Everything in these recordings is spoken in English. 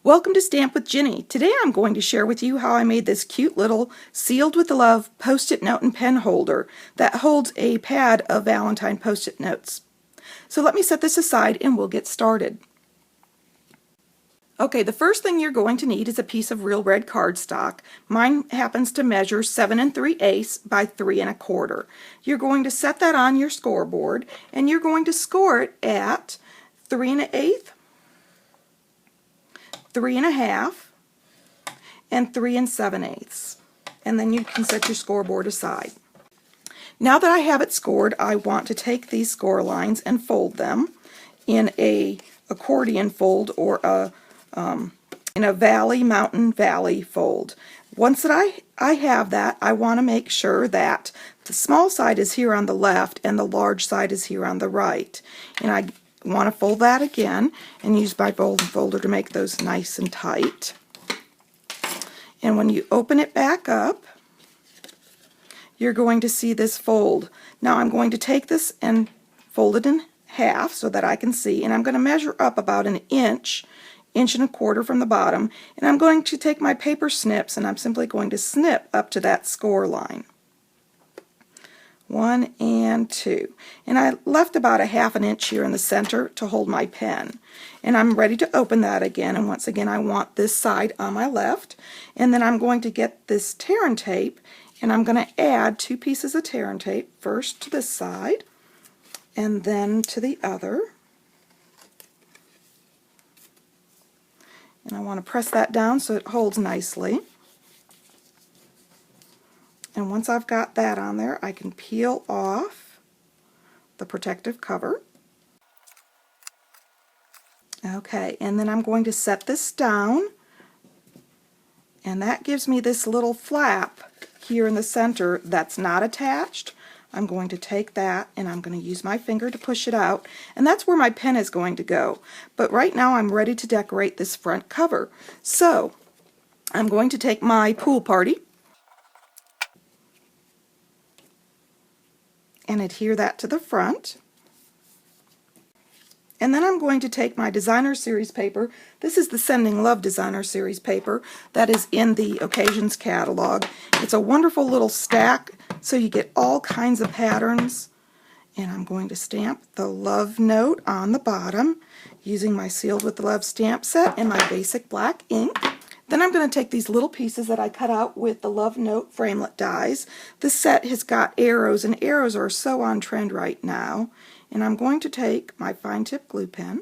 Welcome to Stamp with Ginny. Today I'm going to share with you how I made this cute little sealed with love post-it note and pen holder that holds a pad of Valentine post-it notes. So let me set this aside and we'll get started. Okay, the first thing you're going to need is a piece of real red cardstock. Mine happens to measure 7 3/8 by 3 1/4. You're going to set that on your scoreboard and you're going to score it at 3 1/8, 3 1/2, and 3 7/8. And then you can set your scoreboard aside. Now that I have it scored, I want to take these score lines and fold them in a accordion fold or in a mountain valley fold. Once that I have that, I want to make sure that the small side is here on the left and the large side is here on the right. And I want to fold that again and use my fold folder to make those nice and tight. And when you open it back up, you're going to see this fold. Now I'm going to take this and fold it in half so that I can see, and I'm going to measure up about an inch, 1 1/4 from the bottom, and I'm going to take my paper snips and I'm simply going to snip up to that score line. 1 and 2. And I left about a 1/2 inch here in the center to hold my pen. And I'm ready to open that again, and once again I want this side on my left, and then I'm going to get this tear and tape and I'm going to add 2 pieces of tear and tape, first to this side and then to the other. And I want to press that down so it holds nicely. And once I've got that on there, I can peel off the protective cover. Okay, and then I'm going to set this down, and that gives me this little flap here in the center that's not attached. I'm going to take that and I'm going to use my finger to push it out, and that's where my pen is going to go. But right now I'm ready to decorate this front cover. So I'm going to take my pool party and adhere that to the front. And then I'm going to take my Designer Series paper. This is the Sending Love Designer Series paper that is in the Occasions catalog. It's a wonderful little stack, so you get all kinds of patterns. And I'm going to stamp the love note on the bottom using my Sealed with Love stamp set and my basic black ink. Then I'm going to take these little pieces that I cut out with the Love Note framelit dies. This set has got arrows, and arrows are so on trend right now. And I'm going to take my fine tip glue pen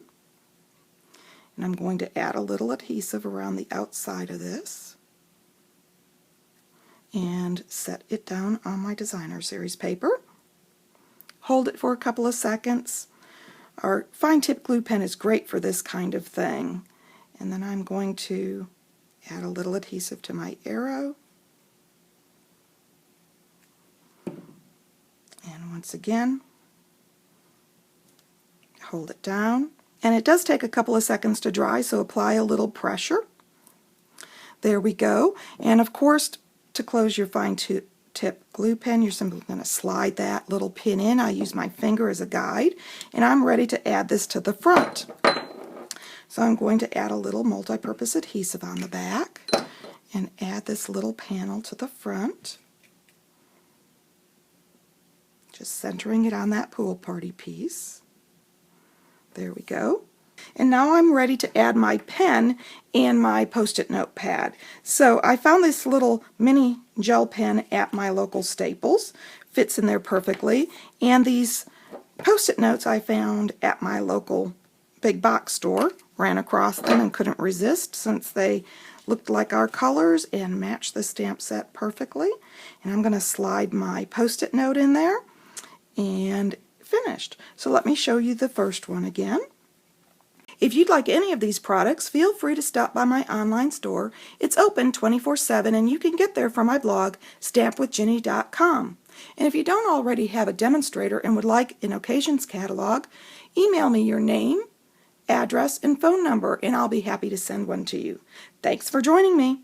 and I'm going to add a little adhesive around the outside of this and set it down on my Designer Series paper. Hold it for a couple of seconds. Our fine tip glue pen is great for this kind of thing. And then I'm going to add a little adhesive to my arrow. And once again, hold it down. And it does take a couple of seconds to dry, so apply a little pressure. There we go. And of course, to close your fine tip glue pen, you're simply going to slide that little pin in. I use my finger as a guide, and I'm ready to add this to the front. So I'm going to add a little multi-purpose adhesive on the back and add this little panel to the front, just centering it on that pool party piece. There we go. And now I'm ready to add my pen and my post-it note pad. So I found this little mini gel pen at my local Staples. Fits in there perfectly. And these post-it notes I found at my local big box store. Ran across them and couldn't resist since they looked like our colors and matched the stamp set perfectly. And I'm going to slide my post-it note in there and finished. So let me show you the first one again. If you'd like any of these products, feel free to stop by my online store. It's open 24/7 and you can get there from my blog, stampwithginny.com. And if you don't already have a demonstrator and would like an Occasions catalog, email me your name, address, and phone number and I'll be happy to send one to you. Thanks for joining me.